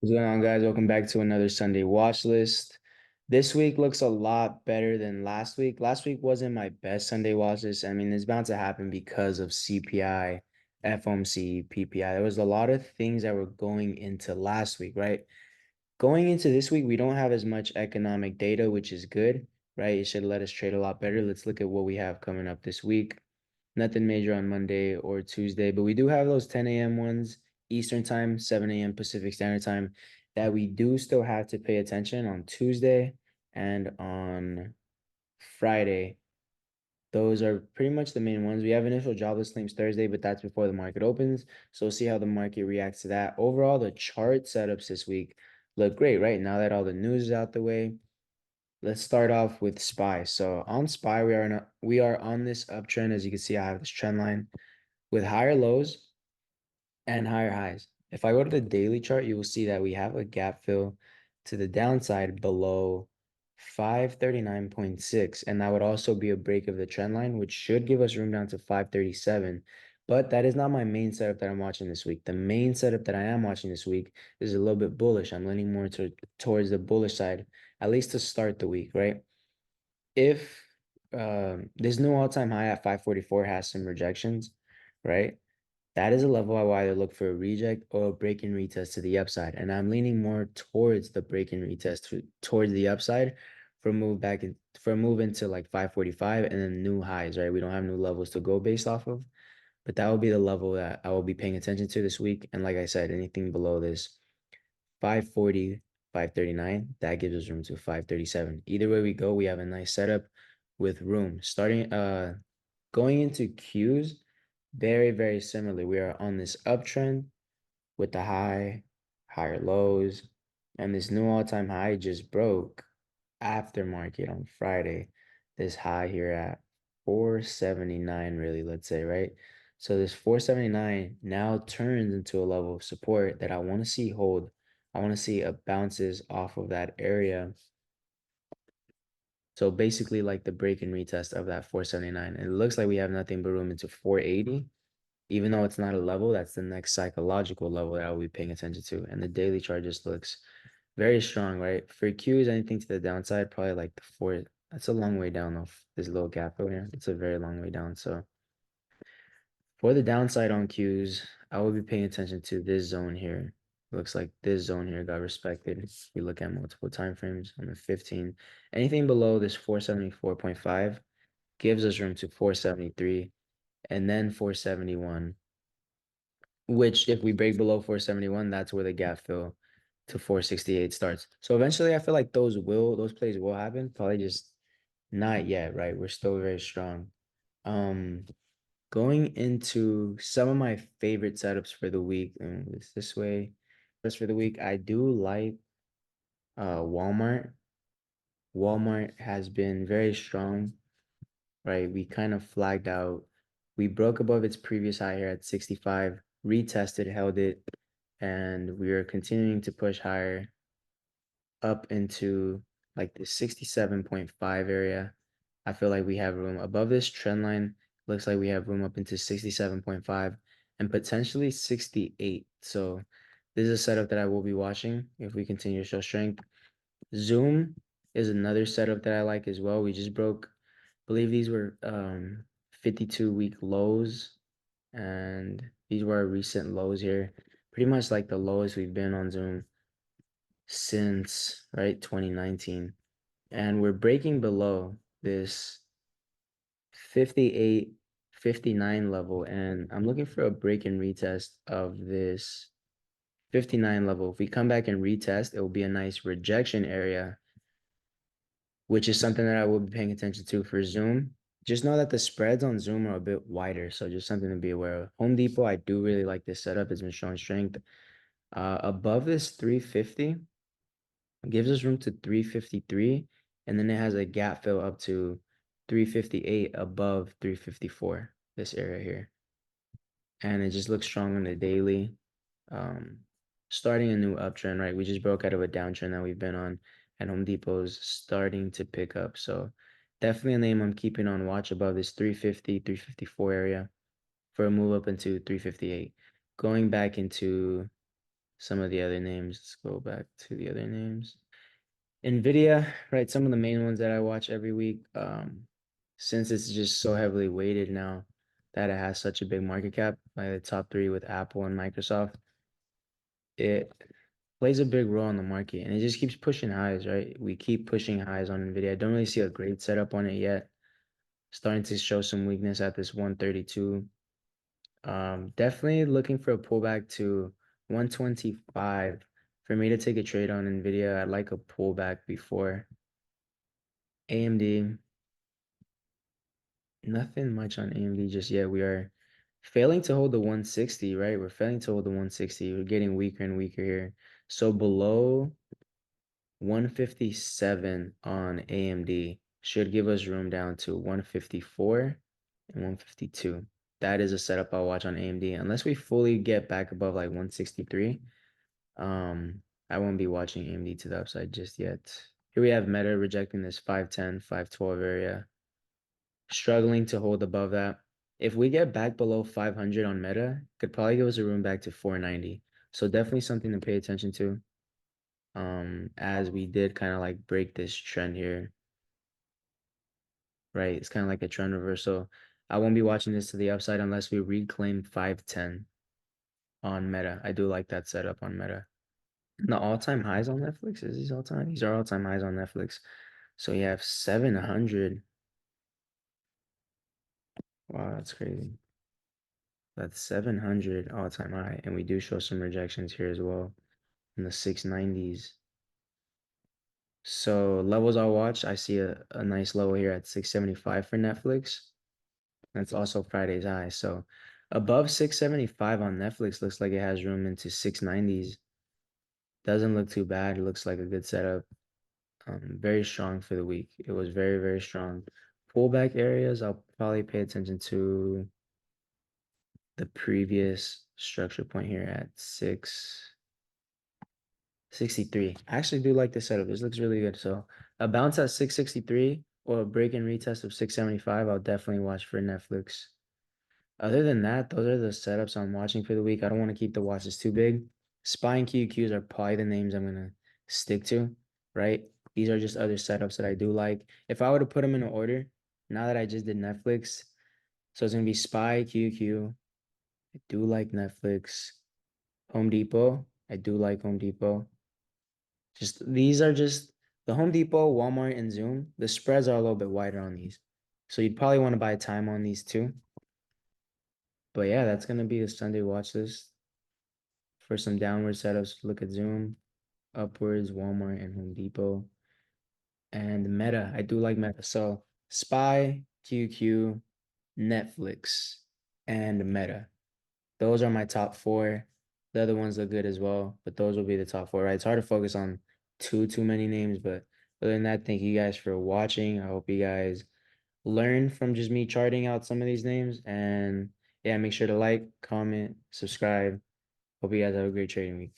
What's going on, guys? Welcome back to another Sunday watch list. This week looks a lot better than last week. Last week wasn't my best Sunday watch list. I mean, it's bound to happen because of CPI, FOMC, PPI. There was a lot of things that were going into last week, right? Going into this week, we don't have as much economic data, which is good, right? It should let us trade a lot better. Let's look at what we have coming up this week. Nothing major on Monday or Tuesday, but we do have those 10 a.m. ones Eastern time, 7 a.m. Pacific Standard Time that we do still have to pay attention on Tuesday and on Friday. Those are pretty much the main ones. We have initial jobless claims Thursday, but that's before the market opens. So we'll see how the market reacts to that. Overall, the chart setups this week look great, right? Now that all the news is out the way, let's start off with SPY. So on SPY, we are on this uptrend. As you can see, I have this trend line with higher lows and higher highs. If I go to the daily chart, you will see that we have a gap fill to the downside below 539.6, and that would also be a break of the trend line, which should give us room down to 537. But that is not my main setup that I'm watching this week. The main setup that I am watching this week is a little bit bullish. I'm leaning more towards the bullish side, at least to start the week, right? If this new all-time high at 544 has some rejections, right? That is a level I will either look for a reject or a break and retest to the upside. And I'm leaning more towards the break and retest towards the upside for a move into like 545 and then new highs, right? We don't have new levels to go based off of, but that will be the level that I will be paying attention to this week. And like I said, anything below this 540, 539, that gives us room to 537. Either way we go, we have a nice setup with room. Going into Qs, very, very similar. We are on this uptrend with the higher lows, and this new all-time high just broke after market on Friday. This high here at 479, really, let's say, right? So this 479 now turns into a level of support that I want to see hold. I want to see a bounces off of that area. So basically like the break and retest of that 479. And it looks like we have nothing but room into 480. Even though it's not a level, that's the next psychological level that I'll be paying attention to. And the daily chart just looks very strong, right? For Qs, anything to the downside, probably like the four. That's a long way down off this little gap over here. It's a very long way down. So for the downside on Qs, I will be paying attention to this zone here. Looks like this zone here got respected. If we look at multiple time frames on the 15, anything below this 474.5 gives us room to 473 and then 471, which if we break below 471, that's where the gap fill to 468 starts. So eventually I feel like those plays will happen. Probably just not yet, right? We're still very strong. Um, Going into some of my favorite setups for the week, and it's this way. Just for the week, I do like Walmart. Walmart has been very strong, right? We kind of flagged out. We broke above its previous high here at 65, retested, held it, and we are continuing to push higher up into like the 67.5 area. I feel like we have room above this trend line. Looks like we have room up into 67.5 and potentially 68. So this is a setup that I will be watching if we continue to show strength. Zoom is another setup that I like as well. We just broke, I believe these were 52-week lows, and these were our recent lows here. Pretty much like the lowest we've been on Zoom since, right, 2019. And we're breaking below this 58, 59 level. And I'm looking for a break and retest of this 59 level. If we come back and retest, it will be a nice rejection area, which is something that I will be paying attention to for Zoom. Just know that the spreads on Zoom are a bit wider, so just something to be aware of. Home Depot, I do really like this setup. It's been showing strength. Above this 350, gives us room to 353, and then it has a gap fill up to 358 above 354, this area here. And it just looks strong on the daily. Um, Starting a new uptrend, right? We just broke out of a downtrend that we've been on, and Home Depot's starting to pick up. So definitely a name I'm keeping on watch above this 350, 354 area for a move up into 358. Going back into some of the other names. Let's go back to the other names. Nvidia, right? Some of the main ones that I watch every week. Since it's just so heavily weighted now that it has such a big market cap, like the top three with Apple and Microsoft, it plays a big role in the market and it just keeps pushing highs, right? We keep pushing highs on Nvidia. I don't really see a great setup on it yet. Starting to show some weakness at this 132. Definitely looking for a pullback to 125. For me to take a trade on Nvidia, I'd like a pullback before. AMD, nothing much on AMD just yet. We are failing to hold the 160, right? We're failing to hold the 160. We're getting weaker and weaker here. So below 157 on AMD should give us room down to 154 and 152. That is a setup I'll watch on AMD. Unless we fully get back above like 163, I won't be watching AMD to the upside just yet. Here we have Meta rejecting this 510, 512 area, struggling to hold above that. If we get back below 500 on Meta, could probably give us a room back to 490. So definitely something to pay attention to. As we did kind of like break this trend here, right? It's kind of like a trend reversal. I won't be watching this to the upside unless we reclaim 510 on Meta. I do like that setup on Meta. The all-time highs on Netflix, is these all-time? These are all-time highs on Netflix. So you have 700. Wow, that's crazy. That's 700 all-time high. And we do show some rejections here as well in the 690s. So levels I'll watch, I see a nice level here at 675 for Netflix. That's also Friday's high. So above 675 on Netflix looks like it has room into 690s. Doesn't look too bad. It looks like a good setup. Very strong for the week. It was very, very strong. Pullback areas, I'll probably pay attention to the previous structure point here at 663. I actually do like this setup. This looks really good. So a bounce at 663 or a break and retest of 675, I'll definitely watch for Netflix. Other than that, those are the setups I'm watching for the week. I don't want to keep the watches too big. SPY and QQs are probably the names I'm gonna stick to, right? These are just other setups that I do like. If I were to put them in order, now that I just did Netflix, so it's gonna be SPY, QQ. I do like Netflix. Home Depot. I do like Home Depot. Just these are just the Home Depot, Walmart, and Zoom. The spreads are a little bit wider on these. So you'd probably want to buy time on these too. But yeah, that's gonna be a Sunday watch list. For some downward setups, look at Zoom, upwards, Walmart, and Home Depot. And Meta, I do like Meta. So SPY, QQ, Netflix, and Meta. Those are my top four. The other ones look good as well, but those will be the top four, right? It's hard to focus on too many names, but other than that, thank you guys for watching. I hope you guys learn from just me charting out some of these names. And yeah, make sure to like, comment, subscribe. Hope you guys have a great trading week.